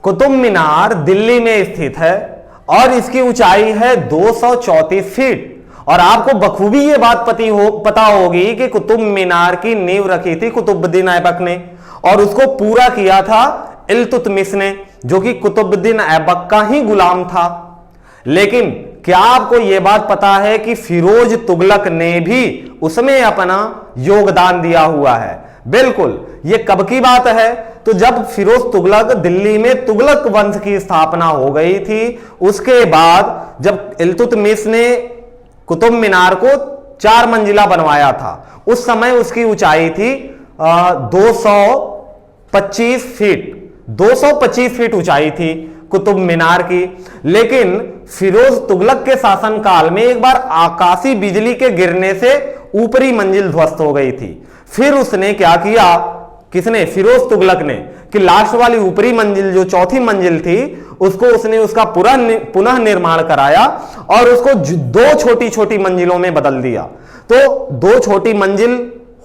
कुतुब मीनार दिल्ली में स्थित है और इसकी ऊंचाई है 234 फीट। और आपको बखूबी ये बात पता होगी कि कुतुब मीनार की नींव रखी थी कुतुबुद्दीन ऐबक ने और उसको पूरा किया था इल्तुतमिश ने, जो कि कुतुबुद्दीन ऐबक का ही गुलाम था। लेकिन क्या आपको यह बात पता है कि फिरोज तुगलक ने भी उसमें अपना योगदान दिया हुआ है? बिल्कुल। यह कब की बात है? तो जब फिरोज तुगलक दिल्ली में तुगलक वंश की स्थापना हो गई थी, उसके बाद जब इल्तुतमिश ने कुतुब मीनार को 4 मंजिला बनवाया था, उस समय उसकी ऊंचाई थी 225 फीट। 225 फीट ऊंचाई थी कुतुब मीनार की। लेकिन फिरोज तुगलक के शासनकाल में एक बार आकाशी बिजली के गिरने से ऊपरी मंजिल ध्वस्त हो गई थी। फिर उसने क्या किया, किसने? फिरोज तुगलक ने, कि लास्ट वाली ऊपरी मंजिल जो चौथी मंजिल थी उसको उसने उसका पुनः निर्माण कराया और उसको 2 छोटी छोटी मंजिलों में बदल दिया। तो 2 छोटी मंजिल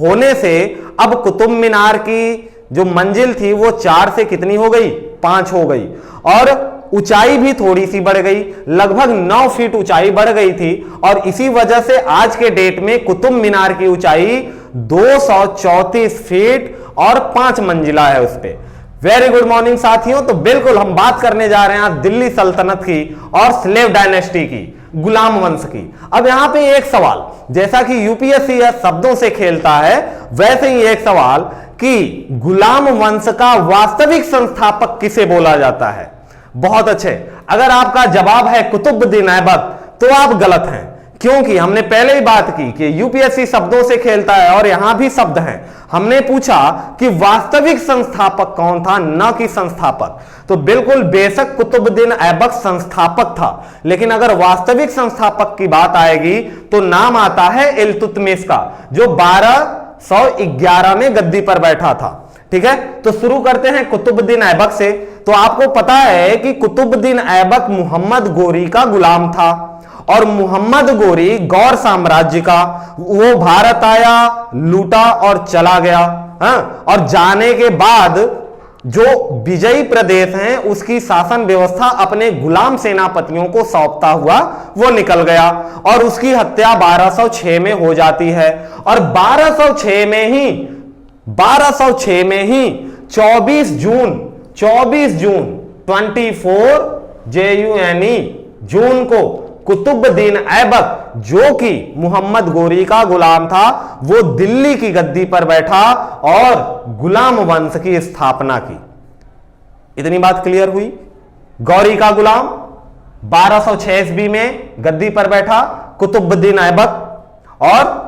होने से अब कुतुब मीनार की जो मंजिल थी वो 4 से कितनी हो गई? 5 हो गई। और ऊंचाई भी थोड़ी सी बढ़ गई, लगभग 9 फीट ऊंचाई बढ़ गई थी। और इसी वजह से आज के डेट में कुतुब मीनार की ऊंचाई 234 फीट और 5 मंजिला है उस पे। वेरी गुड मॉर्निंग साथियों। तो बिल्कुल हम बात करने जा रहे हैं आज दिल्ली सल्तनत की और स्लेव डायनेस्टी की, गुलाम वंश की। अब यहां पे एक सवाल, जैसा कि यूपीएससी शब्दों से खेलता है, वैसे ही एक सवाल कि गुलाम वंश का वास्तविक संस्थापक किसे बोला जाता है? बहुत अच्छे। अगर आपका जवाब है कुतुबुद्दीन ऐबक तो आप गलत हैं, क्योंकि हमने पहले ही बात की कि यूपीएससी शब्दों से खेलता है और यहां भी शब्द हैं। हमने पूछा कि वास्तविक संस्थापक कौन था, न कि संस्थापक। तो बिल्कुल बेशक कुतुबुद्दीन ऐबक संस्थापक था, लेकिन अगर वास्तविक संस्थापक की बात आएगी तो नाम आता है इल्तुतमिश का, जो 1211 में गद्दी पर बैठा था। ठीक है, तो शुरू करते हैं कुतुबुद्दीन ऐबक से। तो आपको पता है कि कुतुबुद्दीन ऐबक मोहम्मद गोरी का गुलाम था और मोहम्मद गोरी गौर साम्राज्य का, वो भारत आया, लूटा और चला गया। और जाने के बाद जो विजयी प्रदेश हैं उसकी शासन व्यवस्था अपने गुलाम सेनापतियों को सौंपता हुआ वो निकल गया और उसकी हत्या 1206 में हो जाती है। और 1206 में ही 24 जून को कुतुबुद्दीन ऐबक, जो कि मोहम्मद गोरी का गुलाम था, वो दिल्ली की गद्दी पर बैठा और गुलाम वंश की स्थापना की। इतनी बात क्लियर हुई? गौरी का गुलाम 1206 ईस्वी में गद्दी पर बैठा कुतुबुद्दीन ऐबक और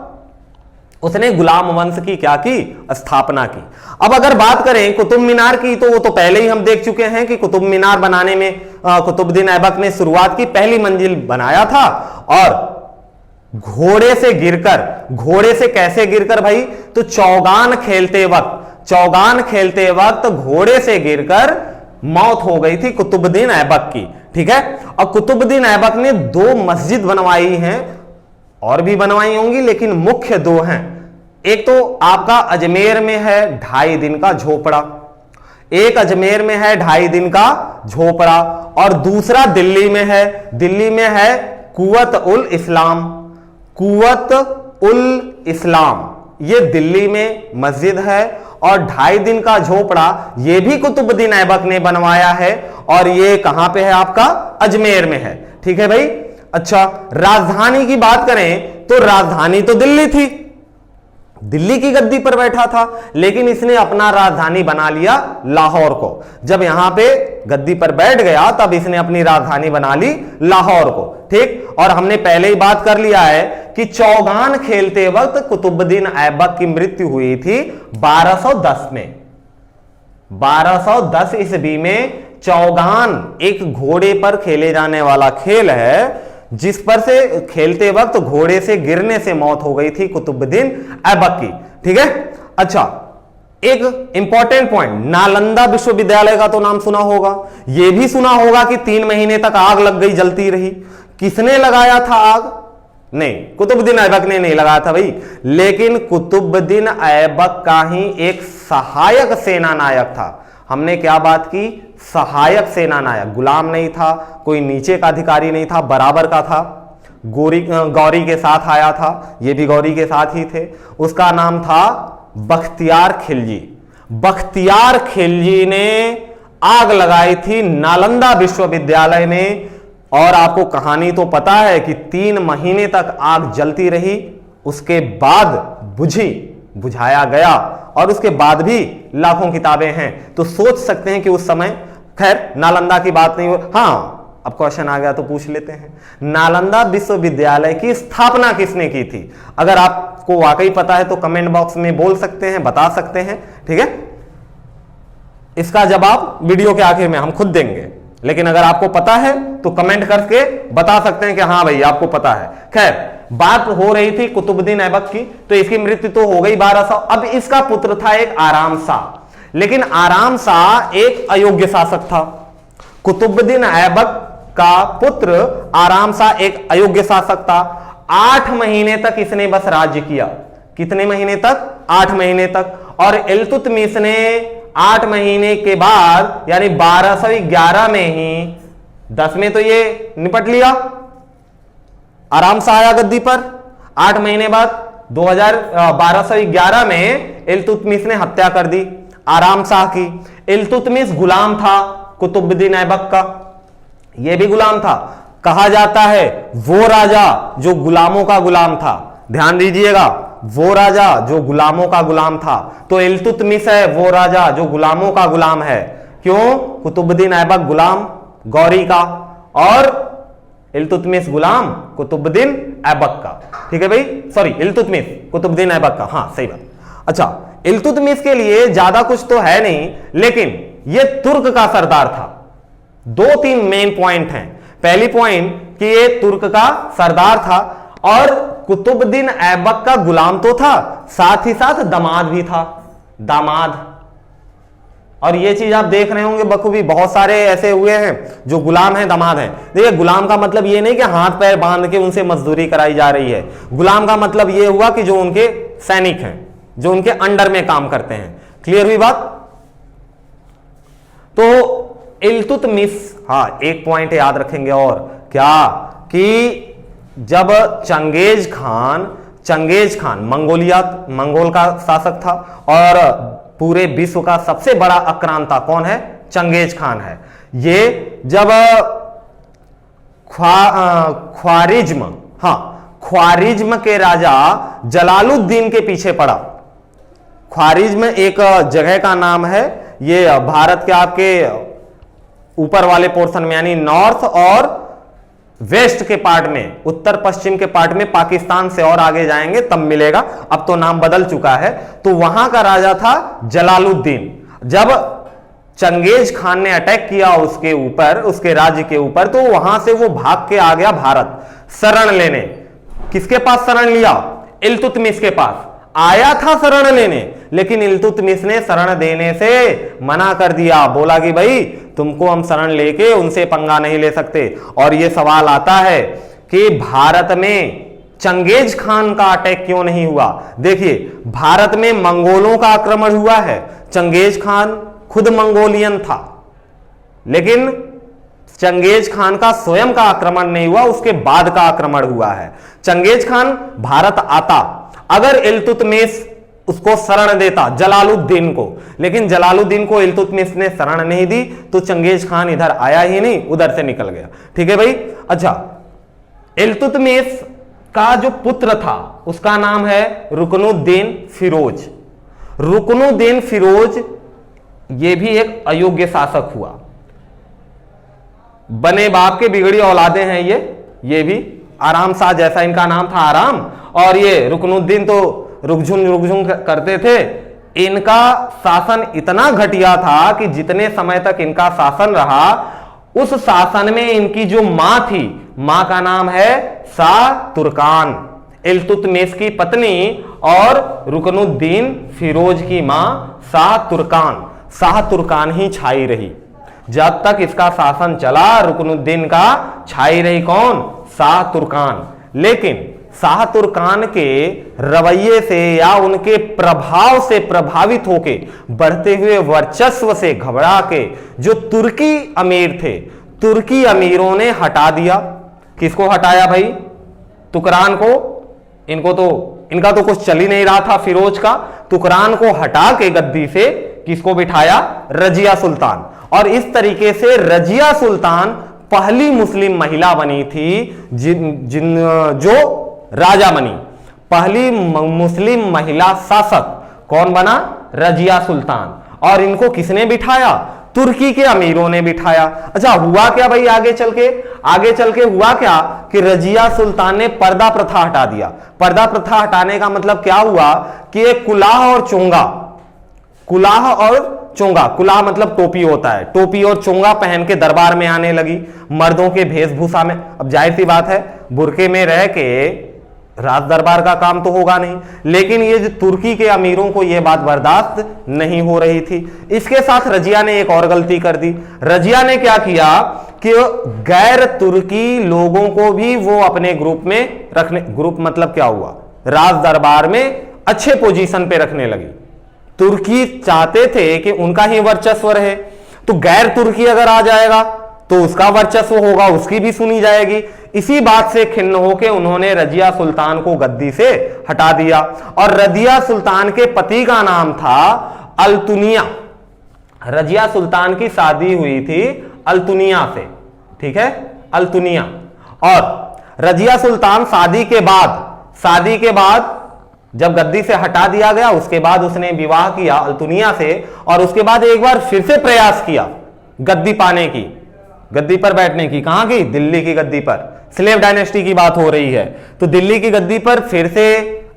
उसने गुलाम वंश की क्या की? स्थापना की। अब अगर बात करें कुतुब मीनार की, तो वो तो पहले ही हम देख चुके हैं कि कुतुब मीनार बनाने में कुतुबुद्दीन ऐबक ने शुरुआत की, पहली मंजिल बनाया था और घोड़े से कैसे गिरकर भाई? तो चौगान खेलते वक्त घोड़े से गिरकर मौत हो गई थी कुतुबुद्दीन ऐबक की। ठीक है, और कुतुबुद्दीन ऐबक ने 2 मस्जिद बनवाई हैं, और भी बनवाई होंगी लेकिन मुख्य 2 हैं। एक तो आपका अजमेर में है 2.5 दिन का झोपड़ा, और दूसरा दिल्ली में है कुव्वत उल इस्लाम। ये दिल्ली में मस्जिद है और 2.5 दिन का झोपड़ा ये भी कुतुबुद्दीन ऐबक ने बनवाया है और ये कहां पे है? आपका अजमेर में है। ठीक है भाई। अच्छा, राजधानी की बात करें तो राजधानी तो दिल्ली थी, दिल्ली की गद्दी पर बैठा था, लेकिन इसने अपना राजधानी बना लिया लाहौर को। जब यहां पे गद्दी पर बैठ गया तब इसने अपनी राजधानी बना ली लाहौर को। ठीक, और हमने पहले ही बात कर लिया है कि चौगान खेलते वक्त कुतुबुद्दीन ऐबक की मृत्यु हुई थी 1210 में। 1210 ईस्वी में चौगान एक घोड़े पर खेले जाने वाला खेल है, जिस पर से खेलते वक्त घोड़े से गिरने से मौत हो गई थी कुतुबुद्दीन ऐबक की। ठीक है। अच्छा, एक इंपॉर्टेंट पॉइंट, नालंदा विश्वविद्यालय का तो नाम सुना होगा, यह भी सुना होगा कि 3 महीने तक आग लग गई, जलती रही। किसने लगाया था आग? नहीं, कुतुबुद्दीन ऐबक ने नहीं लगाया था भाई, लेकिन कुतुबुद्दीन ऐबक का ही एक सहायक सेना नायक था। हमने क्या बात की? सहायक सेना नायक, गुलाम नहीं था, कोई नीचे का अधिकारी नहीं था, बराबर का था। गौरी के साथ आया था, ये भी गौरी के साथ ही थे। उसका नाम था बख्तियार खिलजी। बख्तियार खिलजी ने आग लगाई थी नालंदा विश्वविद्यालय में, और आपको कहानी तो पता है कि 3 महीने तक आग जलती रही, उसके बाद बुझाया गया, और उसके बाद भी लाखों किताबें हैं। तो सोच सकते हैं कि उस समय, खैर नालंदा की बात नहीं हो, हाँ अब क्वेश्चन आ गया तो पूछ लेते हैं, नालंदा विश्वविद्यालय की स्थापना किसने की थी? अगर आपको वाकई पता है तो कमेंट बॉक्स में बोल सकते हैं, बता सकते हैं, ठीक है। इसका जवाब वीडियो के आखिर में हम खुद देंगे, लेकिन अगर आपको पता है तो कमेंट करके बता सकते हैं कि हाँ भाई आपको पता है। खैर, बात हो रही थी कुतुबुद्दीन ऐबक की, तो इसकी मृत्यु तो हो गई 1200। अब इसका पुत्र था एक आराम शाह, लेकिन आराम शाह एक अयोग्य शासक था। कुतुबुद्दीन ऐबक का पुत्र आराम शाह एक अयोग्य शासक था। 8 महीने तक इसने बस राज्य किया। कितने महीने तक? 8 महीने तक। और इल्तुतमिश ने 8 महीने के बाद यानी 1211 में ही, 10 में तो ये निपट लिया, आराम शाह आया गद्दी पर। 8 महीने बाद 1211 में इल्तुतमिश ने हत्या कर दी आराम शाह की। इल्तुतमिश गुलाम था कुतुबुद्दीन ऐबक का, यह भी गुलाम था। कहा जाता है वो राजा जो गुलामों का गुलाम था, ध्यान दीजिएगा, वो राजा जो गुलामों का गुलाम था। तो इल्तुतमिश है वो राजा जो गुलामों का गुलाम है। क्यों? कुतुबुद्दीन ऐबक गुलाम गौरी का, और इल्तुतमिश गुलाम कुतुबुद्दीन ऐबक का। ठीक है भाई, सॉरी, इल्तुतमिश कुतुबुद्दीन ऐबक का, हाँ सही बात। अच्छा, इल्तुतमिश के लिए ज्यादा कुछ तो है नहीं, लेकिन यह तुर्क का सरदार था। 2-3 मेन पॉइंट हैं। पहली पॉइंट कि ये तुर्क का सरदार था, और कुतुबुद्दीन ऐबक का गुलाम तो था, साथ ही साथ दामाद भी था, दामाद। और ये चीज आप देख रहे होंगे बखूबी, बहुत सारे ऐसे हुए हैं जो गुलाम हैं, दामाद हैं। देखिए, गुलाम का मतलब ये नहीं कि हाथ पैर बांध के उनसे मजदूरी कराई जा रही है। गुलाम का मतलब ये हुआ कि जो उनके सैनिक हैं, जो उनके अंडर में काम करते हैं। क्लियर हुई बात? तो इल्तुतमिश, हाँ एक पॉइंट याद रखेंगे, और क्या कि जब चंगेज खान मंगोल का शासक था, और पूरे विश्व का सबसे बड़ा आक्रांता कौन है? चंगेज खान है। ये जब ख्वारिज्म के राजा जलालुद्दीन के पीछे पड़ा। ख्वारिज्म एक जगह का नाम है, ये भारत के आपके ऊपर वाले पोर्शन में, यानी नॉर्थ और वेस्ट के पार्ट में, उत्तर पश्चिम के पार्ट में, पाकिस्तान से और आगे जाएंगे तब मिलेगा, अब तो नाम बदल चुका है। तो वहां का राजा था जलालुद्दीन। जब चंगेज खान ने अटैक किया उसके ऊपर, उसके राज्य के ऊपर, तो वहां से वो भाग के आ गया भारत शरण लेने। किसके पास शरण लिया? इल्तुतमिश के पास आया था शरण लेने, लेकिन इल्तुतमिश ने शरण देने से मना कर दिया। बोला कि भाई तुमको हम शरण लेके उनसे पंगा नहीं ले सकते। और यह सवाल आता है कि भारत में चंगेज खान का अटैक क्यों नहीं हुआ? देखिए, भारत में मंगोलों का आक्रमण हुआ है, चंगेज खान खुद मंगोलियन था, लेकिन चंगेज खान का स्वयं का आक्रमण नहीं हुआ, उसके बाद का आक्रमण हुआ है। चंगेज खान भारत आता, अगर इल्तुतमिश उसको शरण देता जलालुद्दीन को, लेकिन जलालुद्दीन को इल्तुतमिश ने शरण नहीं दी, तो चंगेज खान इधर आया ही नहीं, उधर से निकल गया। ठीक है भाई। अच्छा, इल्तुतमिश का जो पुत्र था उसका नाम है रुकनुद्दीन फिरोज। रुकनुद्दीन फिरोज ये भी एक अयोग्य शासक हुआ। बने बाप के बिगड़ी औलादे हैं ये भी। आराम शाह जैसा इनका नाम था आराम, और ये रुकनुद्दीन तो रुकझुन करते थे। इनका शासन इतना घटिया था कि जितने समय तक इनका शासन रहा, उस शासन में इनकी जो मां थी, मां का नाम है शाह तुर्कान, इल्तुतमिश की पत्नी, और रुकनुद्दीन फिरोज की मां शाह तुर्कान ही छाई रही। जब तक इसका शासन चला, रुकनुद्दीन का छाई रही कौन? शाह तुर्कान। लेकिन शाह तुर्कान के रवैये से या उनके प्रभाव से प्रभावित होके बढ़ते हुए वर्चस्व से घबरा के जो तुर्की अमीर थे, तुर्की अमीरों ने हटा दिया। किसको हटाया भाई? तुकरान को। इनका तो कुछ चल ही नहीं रहा था फिरोज का। तुकरान को हटा के गद्दी से किसको बिठाया? रजिया सुल्तान। और इस तरीके से रजिया सुल्तान पहली मुस्लिम महिला बनी थी जो राजा बनी। पहली मुस्लिम महिला शासक कौन बना? रजिया सुल्तान। और इनको किसने बिठाया? तुर्की के अमीरों ने बिठाया। अच्छा, हुआ क्या भाई आगे चल के हुआ क्या कि रजिया सुल्तान ने पर्दा प्रथा हटा दिया। पर्दा प्रथा हटाने का मतलब क्या हुआ कि एक कुलाह और चोंगा, कुलाह मतलब टोपी होता है, टोपी और चोंगा पहन के दरबार में आने लगी, मर्दों के वेशभूषा में। अब जाहिर सी बात है, बुरके में रह के राज दरबार का काम तो होगा नहीं, लेकिन ये जो तुर्की के अमीरों को ये बात बर्दाश्त नहीं हो रही थी। इसके साथ रजिया ने एक और गलती कर दी। रजिया ने क्या किया कि गैर तुर्की लोगों को भी वो अपने ग्रुप में रखने, ग्रुप मतलब क्या हुआ? राज दरबार में अच्छे पोजीशन पे रखने लगी। तुर्की चाहते थे कि उनका ही वर्चस्व रहे, तो गैर तुर्की अगर आ जाएगा तो उसका वर्चस्व होगा, उसकी भी सुनी जाएगी। इसी बात से खिन्न होकर उन्होंने रजिया सुल्तान को गद्दी से हटा दिया। और रजिया सुल्तान के पति का नाम था अल्तुनिया। रजिया सुल्तान की शादी हुई थी अल्तुनिया से, ठीक है, अल्तुनिया। और रजिया सुल्तान शादी के बाद जब गद्दी से हटा दिया गया, उसके बाद उसने विवाह किया अल्तुनिया से, और उसके बाद एक बार फिर से प्रयास किया गद्दी पाने की, गद्दी पर बैठने की। कहां की? दिल्ली की गद्दी पर। स्लेव डायनेस्टी की बात हो रही है, तो दिल्ली की गद्दी पर फिर से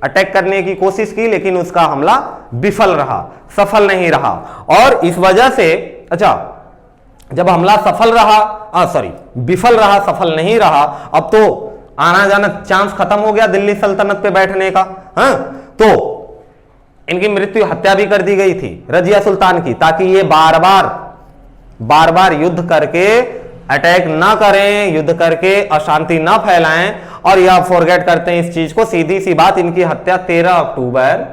अटैक करने की कोशिश की, लेकिन उसका हमला विफल रहा, सफल नहीं रहा। और इस वजह से, अच्छा, जब हमला विफल रहा, सफल नहीं रहा, अब तो आना जाना चांस खत्म हो गया दिल्ली सल्तनत पे बैठने का। हाँ, तो इनकी मृत्यु, हत्या भी कर दी गई थी रजिया सुल्तान की, ताकि ये बार बार युद्ध करके अटैक ना करें, युद्ध करके अशांति ना फैलाएं। और यह फॉरगेट करते हैं इस चीज को। सीधी सी बात, इनकी हत्या 13 अक्टूबर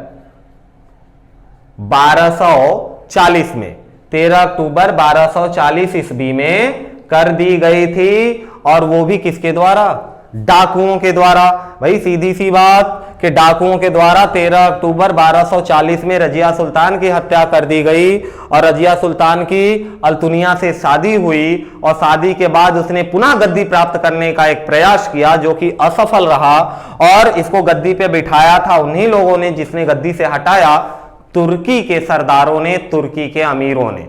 1240 में, 13 अक्टूबर 1240 ईस्वी में कर दी गई थी। और वो भी किसके द्वारा? डाकुओं के द्वारा। भाई सीधी सी बात कि डाकुओं के द्वारा 13 अक्टूबर 1240 में रजिया सुल्तान की हत्या कर दी गई। और रजिया सुल्तान की अल्तुनिया से शादी हुई, और शादी के बाद उसने पुनः गद्दी प्राप्त करने का एक प्रयास किया, जो कि असफल रहा। और इसको गद्दी पे बिठाया था उन्हीं लोगों ने जिसने गद्दी से हटाया, तुर्की के सरदारों ने, तुर्की के अमीरों ने।